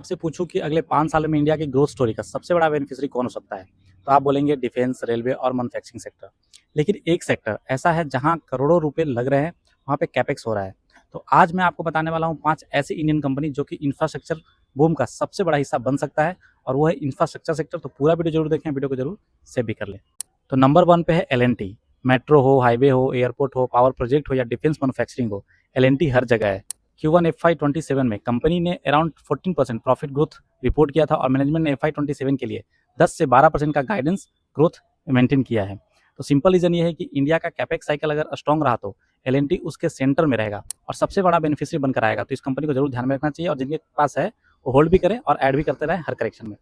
आपसे पूछूं कि अगले 5 साल में इंडिया की ग्रोथ स्टोरी का सबसे बड़ा बेनिफिशियरी कौन हो सकता है, तो आप बोलेंगे डिफेंस, रेलवे और मैन्युफैक्चरिंग सेक्टर। लेकिन एक सेक्टर ऐसा है जहां करोड़ों रुपए लग रहे हैं, वहां पे कैपेक्स हो रहा है। तो आज मैं आपको बताने वाला हूं 5 ऐसी इंडियन कंपनी जो कि इंफ्रास्ट्रक्चर बूम का सबसे बड़ा हिस्सा बन सकता है, और वो है इंफ्रास्ट्रक्चर सेक्टर। तो पूरा वीडियो जरूर देखें, वीडियो को जरूर सेव भी कर लें। तो नंबर 1 पे है L&T। मेट्रो हो, हाईवे हो, एयरपोर्ट हो, पावर प्रोजेक्ट हो या डिफेंस मैन्युफैक्चरिंग हो, L&T हर जगह है। Q1 FY27 में कंपनी ने अराउंड 14% प्रॉफिट ग्रोथ रिपोर्ट किया था, और मैनेजमेंट ने FY27 के लिए 10 से 12% का गाइडेंस ग्रोथ मेंटेन किया है। तो सिंपल रीजन ये है कि इंडिया का कैपेक्स साइकिल अगर स्ट्रॉन्ग रहा तो L&T उसके सेंटर में रहेगा और सबसे बड़ा बेनिफिशियरी बनकर आएगा। तो इस कंपनी को जरूर ध्यान में रखना चाहिए, और जिनके पास है वो होल्ड भी करें और ऐड भी करते रहें हर करेक्शन में।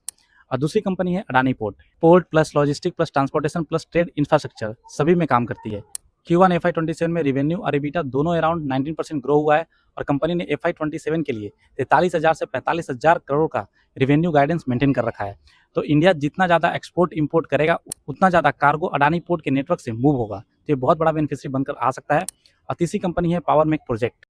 और दूसरी कंपनी है Adani port. Port plus logistic plus transportation plus trade infrastructure सभी में काम करती है। Q1 FY27 में रेवेन्यू और EBITDA दोनों अराउंड 19% ग्रो हुआ है, और कंपनी ने FY27 के लिए 43,000 से 45,000 करोड़ का रेवेन्यू गाइडेंस मेंटेन कर रखा है। तो इंडिया जितना ज़्यादा एक्सपोर्ट इंपोर्ट करेगा, उतना ज़्यादा कार्गो अडानी पोर्ट के नेटवर्क से मूव होगा। तो ये बहुत बड़ा बेनिफिशियरी बनकर आ सकता है। और तीसरी कंपनी है power make project.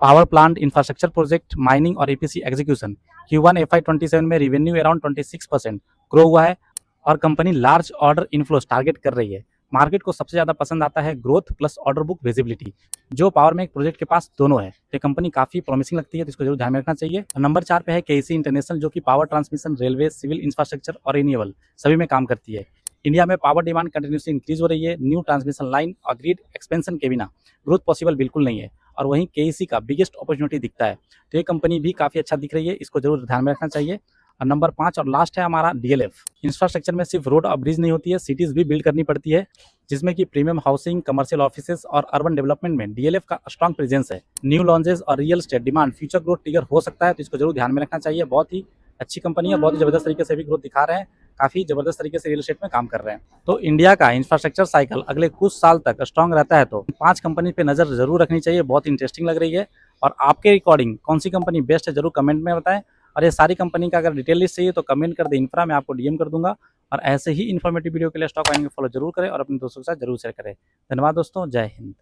Power plant infrastructure project, mining और EPC एग्जीक्यूशन। Q1 FY27 में रेवेन्यू अराउंड 26% ग्रो हुआ है, और company large order inflows target कर रही है। मार्केट को सबसे ज़्यादा पसंद आता है growth plus order book visibility, जो पावर में एक प्रोजेक्ट के पास दोनों है। ये कंपनी काफ़ी प्रॉमिसिंग लगती है, तो इसको जरूर ध्यान में रखना चाहिए। नंबर 4 पे है KEC इंटरनेशनल, जो कि power transmission, railway, civil infrastructure और रिन्यूएबल सभी में काम करती है। इंडिया में पावर डिमांड कंटिन्यूसली इंक्रीज हो रही है। न्यू ट्रांसमिशन लाइन और ग्रिड एक्सपेंशन के बिना ग्रोथ पॉसिबल बिल्कुल नहीं है, और वहीं KEC का बिगेस्ट अपॉर्चुनिटी दिखता है। तो ये कंपनी भी काफ़ी अच्छा दिख रही है, इसको जरूर ध्यान में रखना चाहिए। और नंबर 5 और लास्ट है हमारा DLF। इंफ्रास्ट्रक्चर में सिर्फ रोड और ब्रिज नहीं होती है, सिटीज़ भी बिल्ड करनी पड़ती है, जिसमें कि प्रीमियम हाउसिंग, कमर्शियल ऑफिसेस और अर्बन डेवलपमेंट में DLF का स्ट्रॉन्ग प्रेजेंस है। न्यू लॉन्चेस और real estate demand future growth trigger हो सकता है, तो इसको जरूर ध्यान में रखना चाहिए। बहुत ही अच्छी कंपनी है, बहुत ही जबरदस्त तरीके से भी ग्रोथ दिखा रहे हैं, काफ़ी जबरदस्त तरीके से रियल एस्टेट में काम कर रहे हैं। तो इंडिया का इंफ्रास्ट्रक्चर साइकिल अगले कुछ साल तक स्ट्रॉन्ग रहता है, तो 5 कंपनी पे नज़र जरूर रखनी चाहिए। बहुत इंटरेस्टिंग लग रही है, और आपके रिकॉर्डिंग कौन सी कंपनी बेस्ट है जरूर कमेंट में बताएं। और ये सारी कंपनी का अगर डिटेल लिस्ट चाहिए तो कमेंट कर दे इंफ्रा, मैं आपको DM कर दूंगा। और ऐसे ही इन्फॉर्मेटिव वीडियो के लिए स्टॉक वाइनिंग को फॉलो जरूर करें और अपने दोस्तों के साथ जरूर शेयर करें। धन्यवाद दोस्तों, जय हिंद।